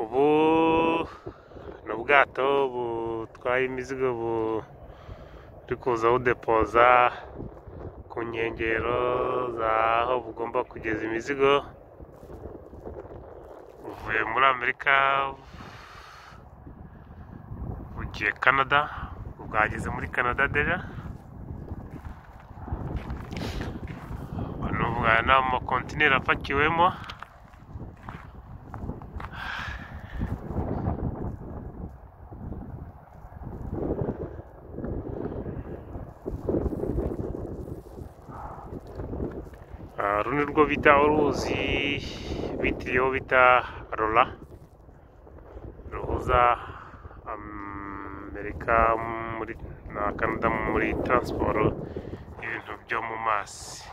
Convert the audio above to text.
ubu ni ubwato butwaye imizigo buri kuza budepoza ku nkengero z'aho bugomba kugeza imizigo. Buvuye muri Amerika bugiye Canada, bwageze muri Canada deja. Aya ni amakontineri apakiwemo. Uru ni rwo bita uruzi bitiriyeho bita Rolla, ruhuza Amerika na Canada muri transport y'ibintu byo mu mazi.